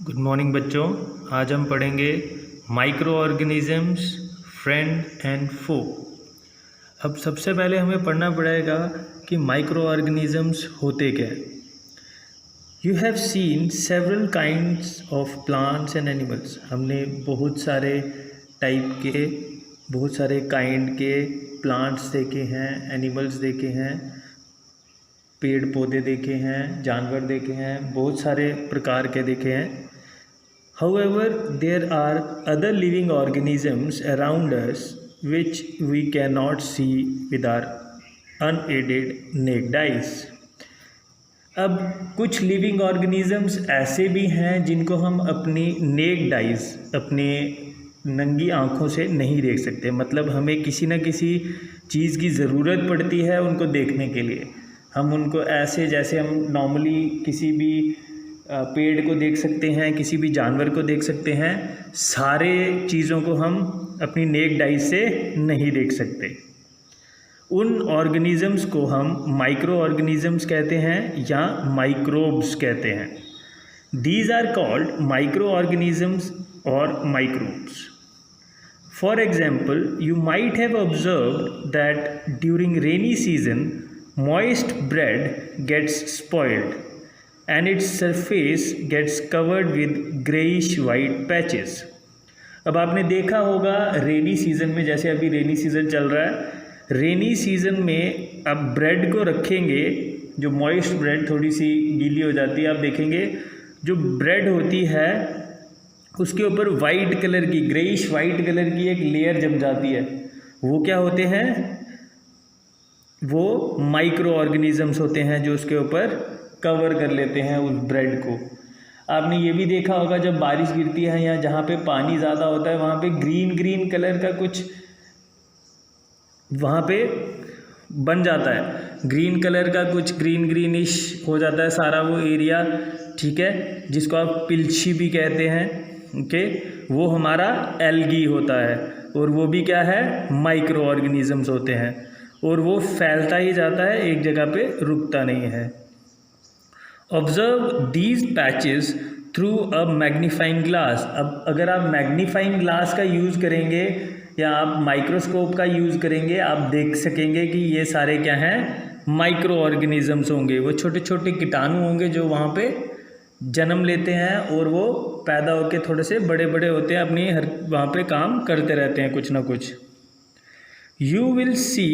Good morning बच्चों। आज हम पढ़ेंगे माइक्रो ऑर्गेनिजम्स, फ्रेंड एंड फो। अब सबसे पहले हमें पढ़ना पड़ेगा कि माइक्रो ऑर्गेनिजम्स होते क्या हैं। You have seen several kinds of plants and animals. हमने बहुत सारे टाइप के, बहुत सारे काइंड के प्लांट्स देखे हैं, एनिमल्स देखे हैं, पेड़ पौधे देखे हैं, जानवर देखे हैं, बहुत सारे प्रकार के देखे हैं। However, there are other living organisms around us which we cannot see with our unaided naked eyes. अब कुछ लिविंग ऑर्गेनिजम्स ऐसे भी हैं जिनको हम अपनी नेक्ड आइज, अपने नंगी आँखों से नहीं देख सकते। मतलब हमें किसी न किसी चीज़ की ज़रूरत पड़ती है उनको देखने के लिए। हम उनको ऐसे, जैसे हम नॉर्मली किसी भी पेड़ को देख सकते हैं, किसी भी जानवर को देख सकते हैं, सारे चीज़ों को हम अपनी नेक्ड आइज से नहीं देख सकते। उन ऑर्गेनिजम्स को हम माइक्रो ऑर्गेनिजम्स कहते हैं या माइक्रोब्स कहते हैं। These are called microorganisms और microbes. For example, you might have observed that during rainy season moist bread gets spoiled and its surface gets covered with grayish white patches. अब आपने देखा होगा रेनी सीज़न में, जैसे अभी rainy season चल रहा है, रेनी सीज़न में अब ब्रेड को रखेंगे, जो मॉइस्ट ब्रेड थोड़ी सी गीली हो जाती है, आप देखेंगे जो ब्रेड होती है उसके ऊपर वाइट कलर की, ग्रेइश वाइट कलर की एक लेयर जम जाती है। वो क्या होते हैं? वो माइक्रो ऑर्गेनिजम्स होते हैं जो उसके ऊपर कवर कर लेते हैं उस ब्रेड को। आपने ये भी देखा होगा जब बारिश गिरती है या जहाँ पे पानी ज़्यादा होता है वहाँ पे ग्रीन ग्रीन कलर का कुछ वहाँ पे बन जाता है, ग्रीन कलर का कुछ ग्रीन ग्रीनिश हो जाता है सारा वो एरिया, ठीक है, जिसको आप पिल्छी भी कहते हैं। ओके, वो हमारा एल्गी होता है और वो भी क्या है? माइक्रो ऑर्गेनिजम्स होते हैं और वो फैलता ही जाता है, एक जगह पे रुकता नहीं है। Observe these patches through a magnifying glass. अब अगर आप मैग्नीफाइंग ग्लास का यूज़ करेंगे या आप माइक्रोस्कोप का यूज़ करेंगे, आप देख सकेंगे कि ये सारे क्या हैं? माइक्रो ऑर्गेनिजम्स होंगे। वो छोटे छोटे कीटाणु होंगे जो वहाँ पे जन्म लेते हैं और वो पैदा होकर थोड़े से बड़े बड़े होते हैं, अपनी हर वहाँ पे काम करते रहते हैं कुछ ना कुछ। You will see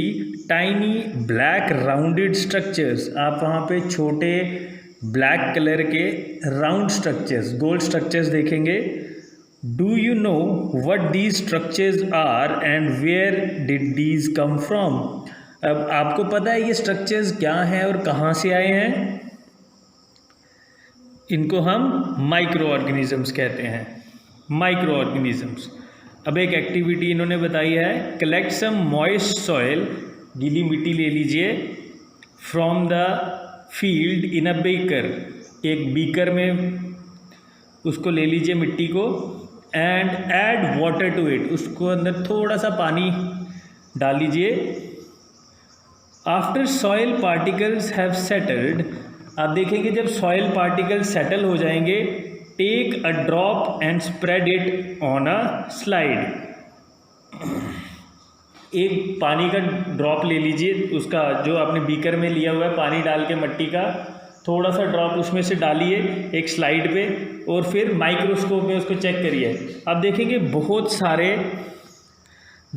tiny black rounded structures. आप वहाँ पे छोटे ब्लैक कलर के राउंड स्ट्रक्चर्स, गोल स्ट्रक्चर्स देखेंगे। Do you know what these structures are and where did these come from? अब आपको पता है ये स्ट्रक्चर्स क्या हैं और कहाँ से आए हैं? इनको हम माइक्रो ऑर्गेनिजम्स कहते हैं, माइक्रो ऑर्गेनिजम्स। अब एक एक्टिविटी इन्होंने बताई है, कलेक्ट सम मॉइस्ट सॉइल, गीली मिट्टी ले लीजिए, from the field in a beaker, एक बीकर में उसको ले लीजिए मिट्टी को, and add water to it, उसको अंदर थोड़ा सा पानी डाल लीजिए। After soil particles have settled, आप देखेंगे जब सॉइल पार्टिकल्स सेटल हो जाएंगे, take a drop and spread it on a slide. एक पानी का ड्रॉप ले लीजिए, उसका जो आपने बीकर में लिया हुआ है पानी डाल के मट्टी का, थोड़ा सा ड्रॉप उसमें से डालिए एक स्लाइड पे और फिर माइक्रोस्कोप में उसको चेक करिए। आप देखेंगे बहुत सारे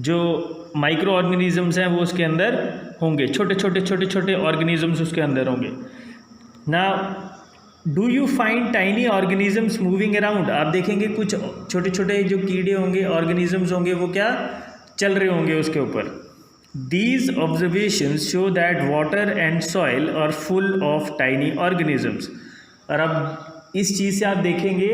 जो माइक्रो ऑर्गेनिजम्स हैं वो उसके अंदर होंगे, छोटे छोटे छोटे छोटे ऑर्गेनिजम्स उसके अंदर होंगे ना। Do you find tiny organisms moving around? आप देखेंगे कुछ छोटे छोटे जो कीड़े होंगे, ऑर्गेनिजम्स होंगे, वो क्या चल रहे होंगे उसके ऊपर। These observations show that water and soil are full of tiny organisms. और अब इस चीज़ से आप देखेंगे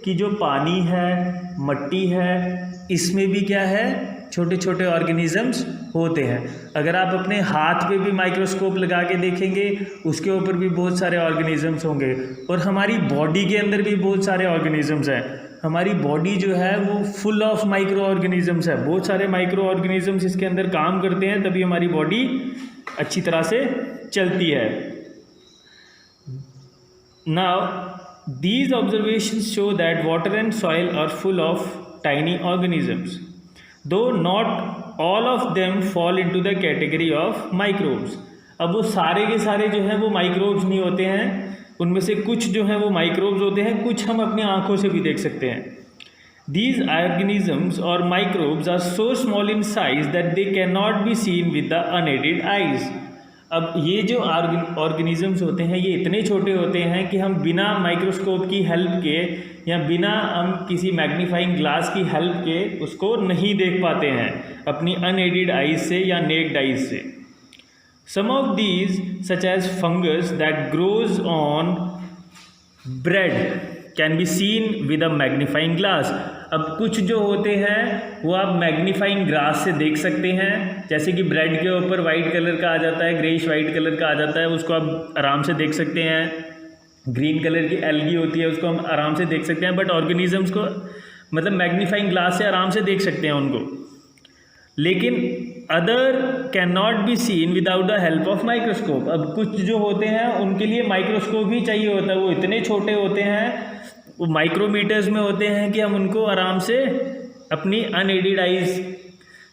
कि जो पानी है, मट्टी है, इसमें भी क्या है? छोटे छोटे ऑर्गेनिजम्स होते हैं। अगर आप अपने हाथ पे भी माइक्रोस्कोप लगा के देखेंगे, उसके ऊपर भी बहुत सारे ऑर्गेनिजम्स होंगे। और हमारी बॉडी के अंदर भी बहुत सारे ऑर्गेनिजम्स हैं। हमारी बॉडी जो है वो फुल ऑफ माइक्रो ऑर्गेनिजम्स है, बहुत सारे माइक्रो ऑर्गेनिजम्स इसके अंदर काम करते हैं, तभी हमारी बॉडी अच्छी तरह से चलती है। Now These observations show that water and soil are full of tiny organisms, though not all of them fall into the category of microbes. अब वो सारे के सारे जो हैं वो माइक्रोब्स नहीं होते हैं, उनमें से कुछ जो हैं वो माइक्रोब्स होते हैं, कुछ हम अपनी आँखों से भी देख सकते हैं. These organisms or microbes are so small in size that they cannot be seen with the unaided eyes. अब ये जो ऑर्गेनिजम्स होते हैं ये इतने छोटे होते हैं कि हम बिना माइक्रोस्कोप की हेल्प के या बिना हम किसी मैग्नीफाइंग ग्लास की हेल्प के उसको नहीं देख पाते हैं अपनी अनएडेड आइज से या नेक्ड आइज से. Some of these such as fungus that grows on bread can be seen with a magnifying glass. अब कुछ जो होते हैं वो आप मैग्नीफाइंग ग्लास से देख सकते हैं, जैसे कि ब्रेड के ऊपर वाइट कलर का आ जाता है, ग्रेइश वाइट कलर का आ जाता है, उसको आप आराम से देख सकते हैं. ग्रीन कलर की एल्गी होती है उसको हम आराम से देख सकते हैं, बट ऑर्गेनिजम्स को मतलब मैग्नीफाइंग ग्लास से आराम से देख सकते हैं उनको. लेकिन other can not be seen without the help of microscope. अब कुछ जो होते हैं उनके लिए माइक्रोस्कोप ही चाहिए होता है, वो इतने छोटे होते हैं, वो माइक्रोमीटर्स में होते हैं कि हम उनको आराम से अपनी अनएडेड आइज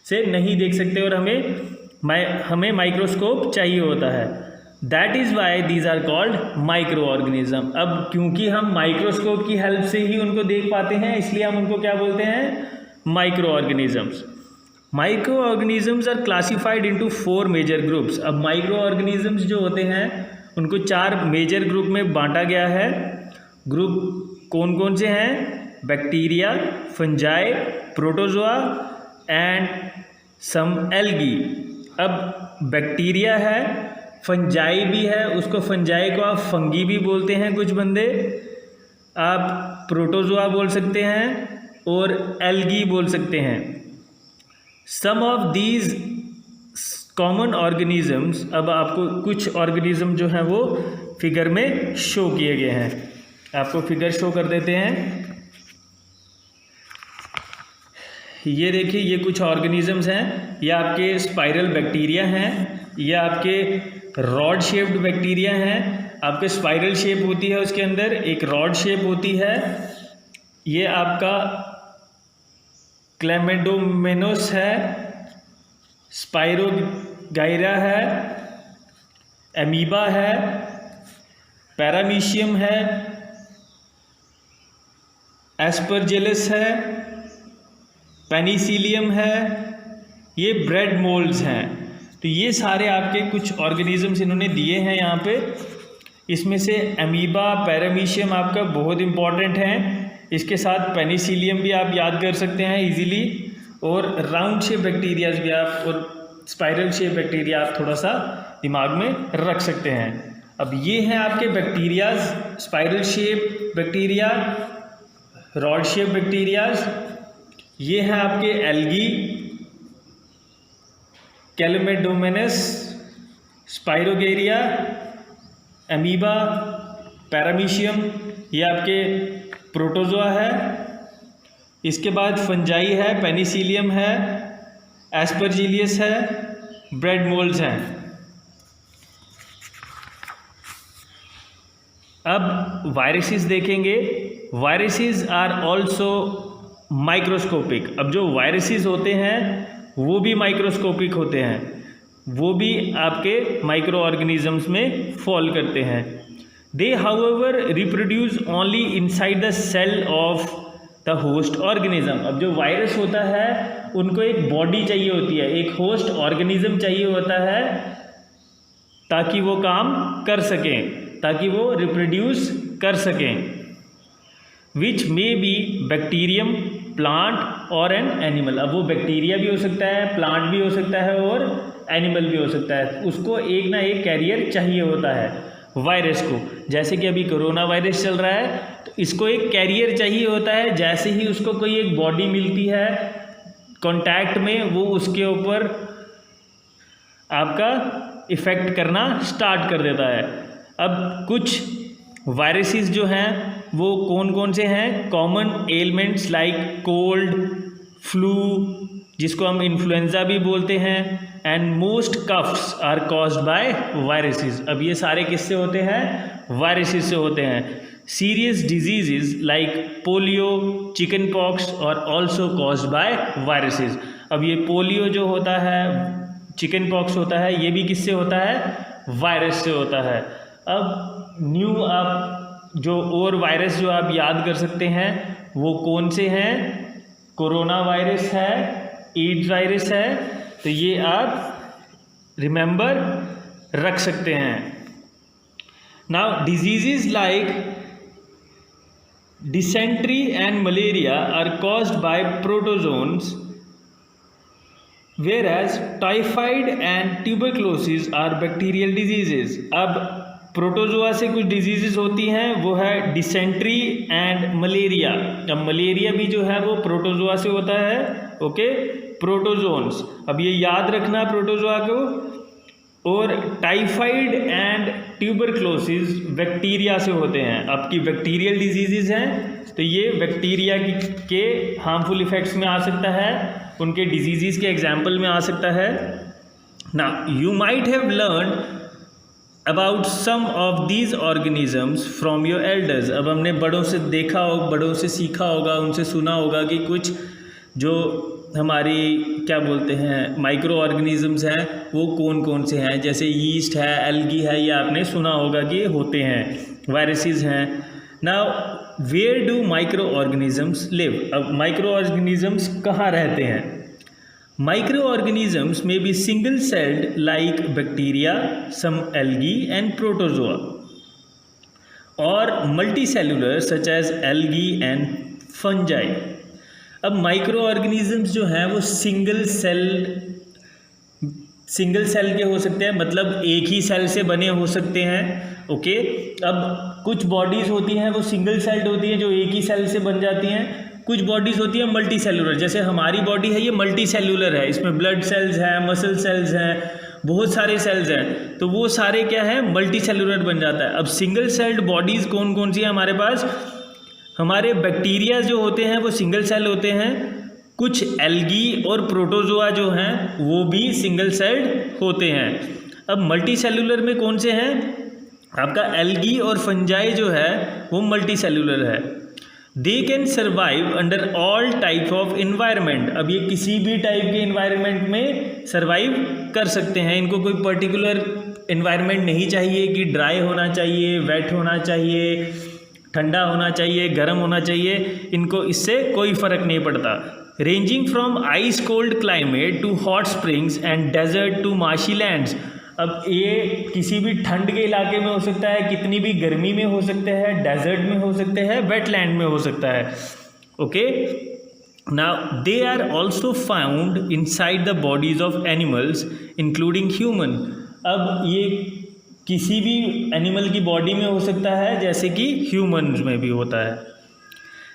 से नहीं देख सकते और हमें माइक्रोस्कोप चाहिए होता है. That is why these are called micro organism. अब क्योंकि हम माइक्रोस्कोप की हेल्प से ही उनको देख पाते हैं इसलिए हम उनको क्या बोलते हैं, micro organisms. Micro organisms are classified into 4 major groups. अब माइक्रो ऑर्गेनिजम्स जो होते हैं उनको 4 मेजर ग्रुप में बांटा गया है. ग्रुप कौन कौन से हैं? Bacteria, fungi, protozoa and some algae. अब बैक्टीरिया है, फंजाई भी है, उसको फंजाई को आप फंगी भी बोलते हैं कुछ बंदे, आप प्रोटोजोआ बोल सकते हैं और एल्गी बोल सकते हैं. सम ऑफ दीज कॉमन ऑर्गेनिजम्स, अब आपको कुछ ऑर्गेनिज्म जो हैं वो फिगर में शो किए गए हैं, आपको फिगर शो कर देते हैं. ये देखिए ये कुछ ऑर्गेनिजम्स हैं, ये आपके स्पाइरल बैक्टीरिया हैं, ये आपके रॉड शेप्ड बैक्टीरिया हैं. आपके स्पाइरल शेप होती है उसके अंदर एक रॉड शेप होती है. ये आपका क्लेमेडोमेनोस है, स्पाइरोगाइरा है, एमीबा है, पैरामीशियम है, एस्परजिलस है, पेनिसिलियम है, ये ब्रेड मोल्ड्स हैं. तो ये सारे आपके कुछ ऑर्गेनिजम्स इन्होंने दिए हैं यहाँ पे. इसमें से अमीबा, पैरामीशियम आपका बहुत इम्पॉर्टेंट है. इसके साथ पेनिसिलियम भी आप याद कर सकते हैं इजीली, और राउंड शेप बैक्टीरियाज भी आप और स्पाइरल शेप बैक्टीरिया आप थोड़ा सा दिमाग में रख सकते हैं. अब ये हैं आपके bacterias, spiral shape bacteria, rod shape bacterias. ये हैं आपके एल्गी, कैलमेडोमेनस, स्पाइरोगेरिया, अमीबा, पैरामीशियम, ये आपके प्रोटोजोआ है. इसके बाद फंजाई है, पेनिसिलियम है, एस्परजिलियस है, ब्रेड मोल्ड्स हैं. अब वायरसेस देखेंगे. Viruses are also microscopic. अब जो वायरसेस होते हैं वो भी माइक्रोस्कोपिक होते हैं, वो भी आपके माइक्रो ऑर्गेनिजम्स में फॉल करते हैं. They however reproduce only inside the cell of the host organism. अब जो वायरस होता है उनको एक बॉडी चाहिए होती है, एक होस्ट ऑर्गेनिज्म चाहिए होता है ताकि वो काम कर सकें, ताकि वो रिप्रोड्यूस कर सकें. विच मे बी बैक्टीरियम, प्लांट और एन एनिमल. अब वो बैक्टीरिया भी हो सकता है, प्लांट भी हो सकता है और एनिमल भी हो सकता है. उसको एक ना एक कैरियर चाहिए होता है वायरस को. जैसे कि अभी कोरोना वायरस चल रहा है तो इसको एक कैरियर चाहिए होता है. जैसे ही उसको कोई एक बॉडी मिलती है कांटेक्ट में, वो उसके ऊपर आपका इफ़ेक्ट करना स्टार्ट कर देता है. अब कुछ वायरसेस जो हैं वो कौन कौन से हैं? Common elements like cold, flu, जिसको हम इन्फ्लुएंजा भी बोलते हैं, and most coughs are caused by viruses. अब ये सारे किससे होते हैं? वायरसेस से होते हैं. Serious diseases like polio, chicken pox और ऑल्सो कॉज्ड बाय वायरसेस। अब ये पोलियो जो होता है, चिकन पॉक्स होता है, ये भी किससे होता है? वायरस से होता है। अब न्यू आप जो और वायरस जो आप याद कर सकते हैं वो कौन से हैं? कोरोना वायरस है, एड्स वायरस है, तो ये आप रिमेंबर रख सकते हैं। Now diseases like dysentery and malaria are caused by protozoans, whereas typhoid and tuberculosis are bacterial diseases. अब प्रोटोजोआ से कुछ डिजीजेस होती हैं, वो है डिसेंट्री एंड मलेरिया। अब मलेरिया भी जो है वो प्रोटोजोआ से होता है, ओके, प्रोटोजोन्स। अब ये याद रखना प्रोटोजोआ को। और टाइफाइड एंड ट्यूबरक्लोसिस बैक्टीरिया से होते हैं। अब की बैक्टीरियल डिजीजेस हैं तो ये बैक्टीरिया के हार्मफुल इफेक्ट्स में आ सकता है, उनके डिजीजेस के एग्जाम्पल में आ सकता है। ना you might have learn about some of these organisms from your elders. अब हमने बड़ों से देखा हो, बड़ों से सीखा होगा, उनसे सुना होगा कि कुछ जो हमारी क्या बोलते हैं माइक्रो ऑर्गेनिजम्स हैं वो कौन कौन से हैं, जैसे यीस्ट है, एल्गी है, ये आपने सुना होगा कि होते हैं, वायरसेस हैं। Now where do microorganisms live? अब माइक्रो ऑर्गेनिजम्स कहाँ रहते हैं? माइक्रो ऑर्गेनिजम्स में be single celled like bacteria, some algae and protozoa, और multicellular such as algae and fungi. अब माइक्रो ऑर्गेनिजम्स जो हैं वो सिंगल सेल के हो सकते हैं, मतलब एक ही सेल से बने हो सकते हैं, ओके। अब कुछ बॉडीज़ होती हैं वो सिंगल सेल्ड होती हैं, जो एक ही सेल से बन जाती हैं। कुछ बॉडीज़ होती हैं मल्टी सेलुलर, जैसे हमारी बॉडी है ये मल्टी सेलुलर है, इसमें ब्लड सेल्स हैं, मसल सेल्स हैं, बहुत सारे सेल्स हैं, तो वो सारे क्या है मल्टी सेलुलर बन जाता है। अब सिंगल सेल्ड बॉडीज़ कौन कौन सी है हमारे पास? हमारे बैक्टीरिया जो होते हैं वो सिंगल सेल होते हैं, कुछ एल्गी और प्रोटोजोआ जो हैं वो भी सिंगल सेल्ड होते हैं। अब मल्टी सेलुलर में कौन से हैं? आपका एल्गी और फंजाई जो है वो मल्टी सेलुलर है। They can survive under all type of environment. अब ये किसी भी टाइप के इन्वायरमेंट में सर्वाइव कर सकते हैं, इनको कोई पर्टिकुलर इन्वायरमेंट नहीं चाहिए कि ड्राई होना चाहिए, वेट होना चाहिए, ठंडा होना चाहिए, गर्म होना चाहिए, इनको इससे कोई फ़र्क नहीं पड़ता। Ranging from ice cold climate to hot springs and desert to marshy lands. अब ये किसी भी ठंड के इलाके में हो सकता है, कितनी भी गर्मी में हो सकते हैं, डेजर्ट में हो सकते हैं, वेटलैंड में हो सकता है, okay. Now they are also found inside the bodies of animals including human. अब ये किसी भी एनिमल की बॉडी में हो सकता है, जैसे कि ह्यूमन्स में भी होता है।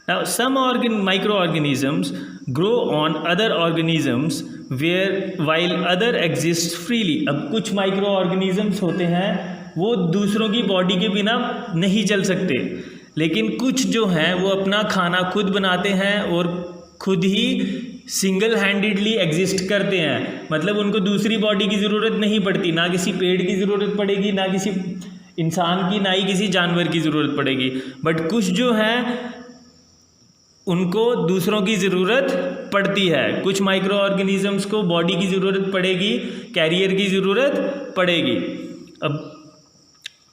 Now some micro organisms grow on other organisms where while other exist freely. अब कुछ माइक्रो ऑर्गेनिजम्स होते हैं वो दूसरों की बॉडी के बिना नहीं चल सकते, लेकिन कुछ जो हैं वो अपना खाना खुद बनाते हैं और खुद ही सिंगल हैंडेडली एग्जिस्ट करते हैं, मतलब उनको दूसरी बॉडी की ज़रूरत नहीं पड़ती, ना किसी पेड़ की ज़रूरत पड़ेगी, ना किसी इंसान की, ना ही किसी जानवर की ज़रूरत पड़ेगी। बट कुछ जो हैं उनको दूसरों की ज़रूरत पड़ती है, कुछ माइक्रो ऑर्गेनिजम्स को बॉडी की ज़रूरत पड़ेगी, कैरियर की ज़रूरत पड़ेगी। अब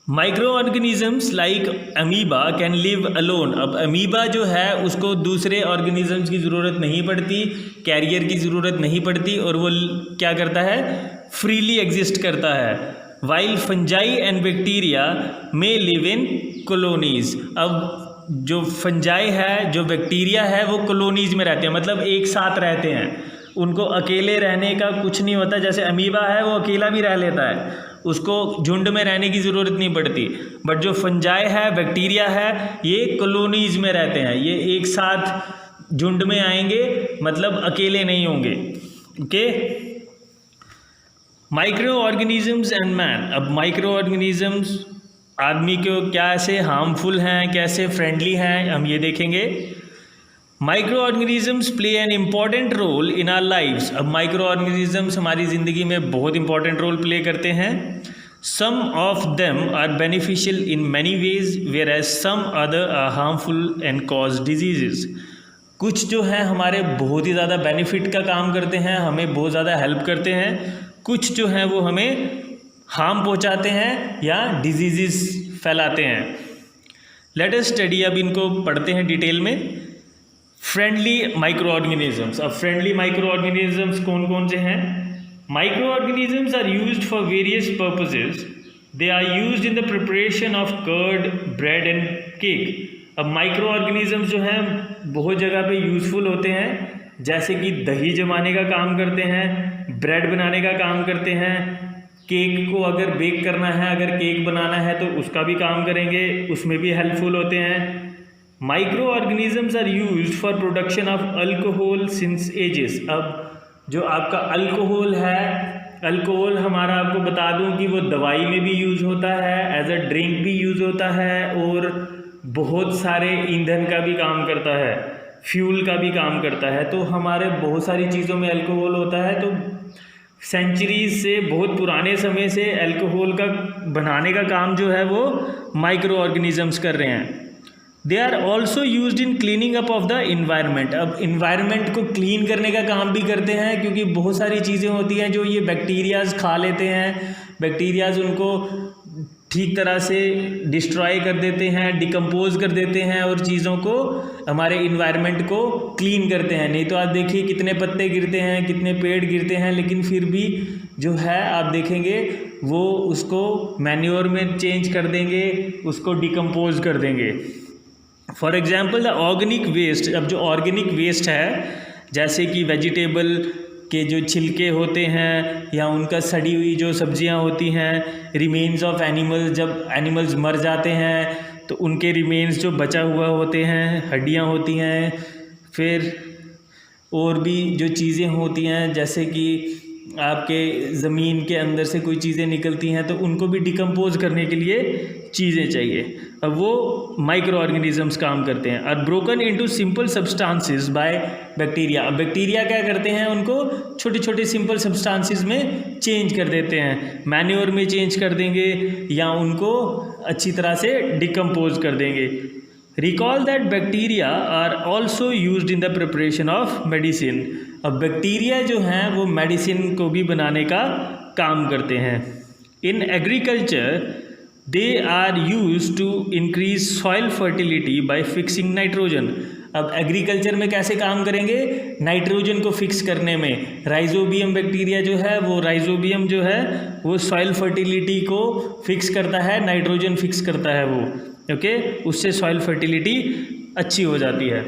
micro organisms like amoeba can live alone. अब अमीबा जो है उसको दूसरे ऑर्गेनिजम्स की ज़रूरत नहीं पड़ती, कैरियर की ज़रूरत नहीं पड़ती, और वो क्या करता है फ्रीली एग्जिस्ट करता है। वाइल फंजाई एंड बैक्टीरिया में लिव इन कॉलोनीज। अब जो फंजाई है, जो बैक्टीरिया है, वो कॉलोनीज में रहते हैं, मतलब एक साथ रहते हैं, उनको अकेले रहने का कुछ नहीं होता। जैसे अमीबा है वो अकेला भी रह लेता है, उसको झुंड में रहने की ज़रूरत नहीं पड़ती। बट जो फंजाई है, बैक्टीरिया है, ये कॉलोनीज में रहते हैं, ये एक साथ झुंड में आएंगे, मतलब अकेले नहीं होंगे, okay. Micro organisms and man. अब माइक्रो ऑर्गेनिजम्स आदमी को कैसे हार्मफुल हैं, कैसे फ्रेंडली हैं, हम ये देखेंगे। Micro organisms play an important role in our lives. अब माइक्रो ऑर्गेनिजम्स हमारी ज़िंदगी में बहुत इंपॉर्टेंट रोल प्ले करते हैं। Some of them are beneficial in many ways, whereas some other are harmful and cause diseases. कुछ जो है हमारे बहुत ही ज़्यादा बेनिफिट का काम करते हैं, हमें बहुत ज़्यादा हेल्प करते हैं, कुछ जो हैं वो हमें हार्म पहुंचाते हैं या डिजीज़ फैलाते हैं। लेट अस स्टडी, अब इनको पढ़ते हैं डिटेल में। Friendly micro organisms. अब फ्रेंडली माइक्रो ऑर्गेनिजम्स कौन कौन से हैं? Microorganisms are used for various purposes. They are used in the preparation of curd, bread and cake. अब माइक्रो ऑर्गेनिजम्स जो हैं बहुत जगह पे यूज़फुल होते हैं, जैसे कि दही जमाने का काम करते हैं, ब्रेड बनाने का काम करते हैं, केक को अगर बेक करना है, अगर केक बनाना है तो उसका भी काम करेंगे, उसमें भी हेल्पफुल होते हैं। Micro organisms are used for production of alcohol since ages. अब जो आपका अल्कोहल है, अल्कोहल हमारा आपको बता दूं कि वो दवाई में भी यूज़ होता है, एज अ ड्रिंक भी यूज़ होता है और बहुत सारे ईंधन का भी काम करता है, फ्यूल का भी काम करता है। तो हमारे बहुत सारी चीज़ों में अल्कोहल होता है। तो सेंचुरीज से, बहुत पुराने समय से अल्कोहल का बनाने का काम जो है वो माइक्रो ऑर्गेनिजम्स कर रहे हैं। They are also use in cleaning up of the environment. अब इन्वायरमेंट को क्लीन करने का काम भी करते हैं, क्योंकि बहुत सारी चीज़ें होती हैं जो ये बैक्टीरियाज खा लेते हैं, बैक्टीरियाज उनको ठीक तरह से डिस्ट्रॉय कर देते हैं, डिकम्पोज कर देते हैं और चीज़ों को, हमारे इन्वायरमेंट को क्लीन करते हैं। नहीं तो आप देखिए कितने पत्ते गिरते हैं, कितने पेड़ गिरते हैं, लेकिन फिर भी जो है आप देखेंगे वो उसको मैन्योर में चेंज कर देंगे, उसको डिकम्पोज कर देंगे। For example the organic waste. अब जो ऑर्गेनिक वेस्ट है, जैसे कि वेजिटेबल के जो छिलके होते हैं या उनका सड़ी हुई जो सब्जियां होती हैं, रिमेन्स ऑफ एनिमल्स, जब एनिमल्स मर जाते हैं तो उनके रिमेन्स जो बचा हुआ होते हैं, हड्डियां होती हैं, फिर और भी जो चीज़ें होती हैं, जैसे कि आपके ज़मीन के अंदर से कोई चीज़ें निकलती हैं, तो उनको भी डिकम्पोज करने के लिए चीज़ें चाहिए। अब वो माइक्रो ऑर्गेनिजम्स काम करते हैं। Are broken into simple substances by bacteria. अब बैक्टीरिया क्या करते हैं, उनको छोटे छोटे सिंपल सब्सटेंसेस में चेंज कर देते हैं, मैन्योर में चेंज कर देंगे या उनको अच्छी तरह से डिकम्पोज कर देंगे। Recall that bacteria are also used in the preparation of medicine. अब बैक्टीरिया जो हैं वो मेडिसिन को भी बनाने का काम करते हैं। In agriculture they are use to increase soil fertility by fixing nitrogen. अब एग्रीकल्चर में कैसे काम करेंगे, नाइट्रोजन को फिक्स करने में। राइजोबियम बैक्टीरिया जो है वो, राइजोबियम जो है वो सॉइल फर्टिलिटी को फिक्स करता है, नाइट्रोजन फिक्स करता है वो, ओके उससे सॉइल फर्टिलिटी अच्छी हो जाती है।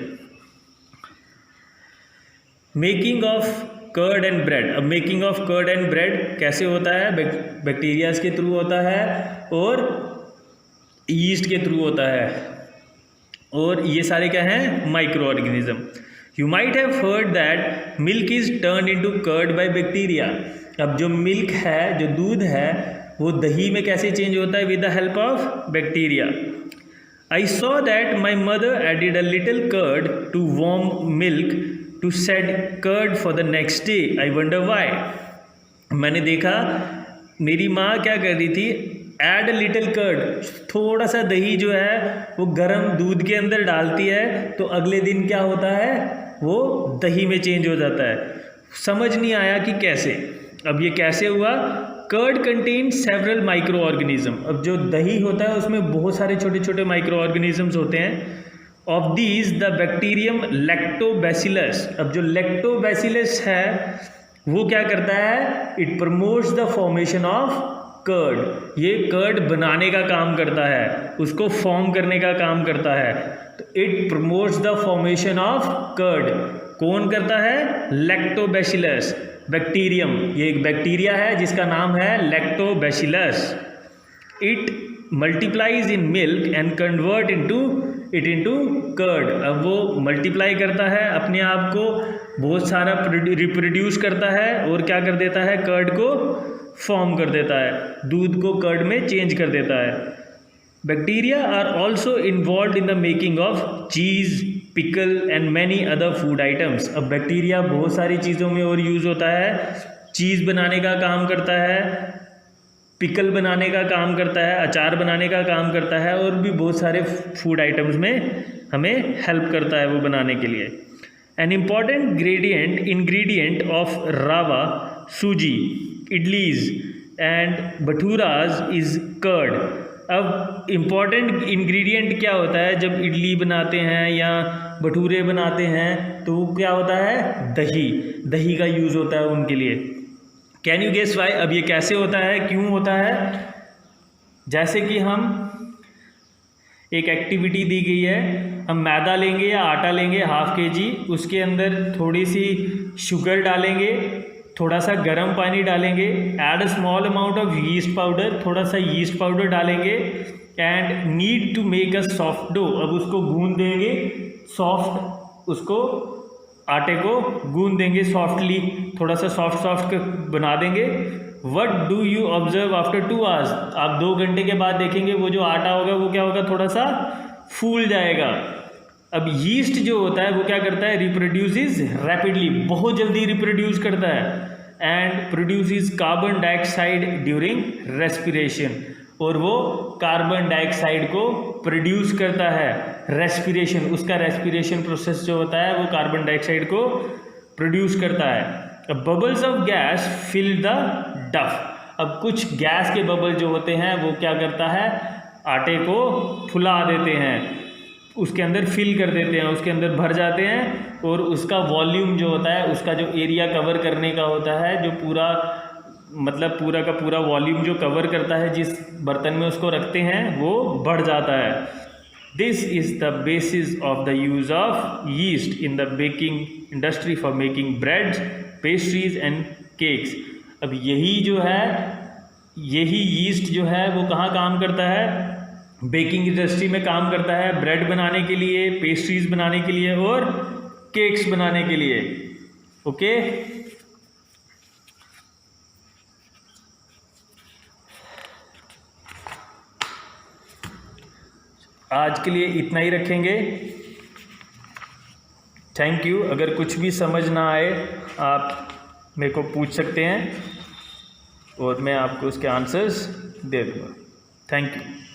Making of curd and bread. अब making of curd and bread कैसे होता है, बैक्टीरियाज के थ्रू होता है और यीस्ट के थ्रू होता है, और ये सारे क्या हैं, micro organism. You might have heard that milk is turn into curd by bacteria. अब जो मिल्क है, जो दूध है, वो दही में कैसे चेंज होता है, with the help of bacteria. I saw that my mother added a little curd to warm milk to set curd for the next day. I wonder why. मैंने देखा मेरी माँ क्या कर रही थी, ऐड लिटिल कर्ड, थोड़ा सा दही जो है वो गर्म दूध के अंदर डालती है, तो अगले दिन क्या होता है, वो दही में चेंज हो जाता है। समझ नहीं आया कि कैसे। अब ये कैसे हुआ, curd contain several micro organism. अब जो दही होता है उसमें बहुत सारे छोटे छोटे माइक्रो ऑर्गेनिजम्स होते हैं। Of these the bacterium lactobacillus. अब जो लैक्टोबैसिलस है वो क्या करता है, it promotes the formation of curd. ये कर्ड बनाने का काम करता है, उसको फॉर्म करने का काम करता है। तो it promotes the formation of curd. कौन करता है, लैक्टोबैसिलस बैक्टीरियम। ये एक बैक्टीरिया है जिसका नाम है lactobacillus. It multiplies in milk and convert into curd. अब वो मल्टीप्लाई करता है, अपने आप को बहुत सारा रिप्रोड्यूस करता है और क्या कर देता है, कर्ड को फॉर्म कर देता है, दूध को कर्ड में चेंज कर देता है। Bacteria are also involve in the making of cheese, pickle and many other food items. अब बैक्टीरिया बहुत सारी चीज़ों में और यूज़ होता है, चीज़ बनाने का काम करता है, पिकल बनाने का काम करता है, अचार बनाने का काम करता है, और भी बहुत सारे फूड आइटम्स में हमें हेल्प करता है वो बनाने के लिए। एन इम्पॉर्टेंट इंग्रेडिएंट ऑफ रावा, सूजी, इडलीज एंड भटूराज इज कर्ड। अब इम्पॉर्टेंट इंग्रेडिएंट क्या होता है जब इडली बनाते हैं या भटूरे बनाते हैं, तो क्या होता है, दही का यूज़ होता है उनके लिए। Can you guess why? अब ये कैसे होता है, क्यों होता है? जैसे कि हम एक एक्टिविटी दी गई है, हम मैदा लेंगे या आटा लेंगे ½ kg, उसके अंदर थोड़ी सी शुगर डालेंगे, थोड़ा सा गर्म पानी डालेंगे, add a small amount of yeast powder, थोड़ा सा यीस्ट पाउडर डालेंगे, and need to make a soft dough. अब उसको गूंद देंगे, सॉफ्ट उसको आटे को गूंद देंगे सॉफ्टली, थोड़ा सा सॉफ्ट बना देंगे। What do you observe after 2 hours? आप 2 घंटे के बाद देखेंगे वो जो आटा होगा वो क्या होगा, थोड़ा सा फूल जाएगा। अब यीस्ट जो होता है वो क्या करता है, रिप्रोड्यूसेस रैपिडली, बहुत जल्दी रिप्रोड्यूस करता है, and produces carbon dioxide during respiration, और वो कार्बन डाइऑक्साइड को प्रोड्यूस करता है रेस्पिरेशन, उसका रेस्पिरेशन प्रोसेस जो होता है वो कार्बन डाइऑक्साइड को प्रोड्यूस करता है। Bubbles of gas fill the dough. अब कुछ गैस के बबल जो होते हैं वो क्या करता है, आटे को फुला देते हैं, उसके अंदर फिल कर देते हैं, उसके अंदर भर जाते हैं, और उसका वॉल्यूम जो होता है, उसका जो एरिया कवर करने का होता है, जो पूरा मतलब पूरा का पूरा वॉल्यूम जो कवर करता है जिस बर्तन में उसको रखते हैं, वो बढ़ जाता है। This is the basis of the use of yeast in the baking industry for making breads, pastries and cakes. अब यही जो है, यही यीस्ट जो है वो कहाँ काम करता है, बेकिंग इंडस्ट्री में काम करता है, ब्रेड बनाने के लिए, पेस्ट्रीज बनाने के लिए और केक्स बनाने के लिए। ओके, आज के लिए इतना ही रखेंगे। Thank you. अगर कुछ भी समझ ना आए आप मेरे को पूछ सकते हैं और मैं आपको उसके आंसर्स दे दूँगा। Thank you.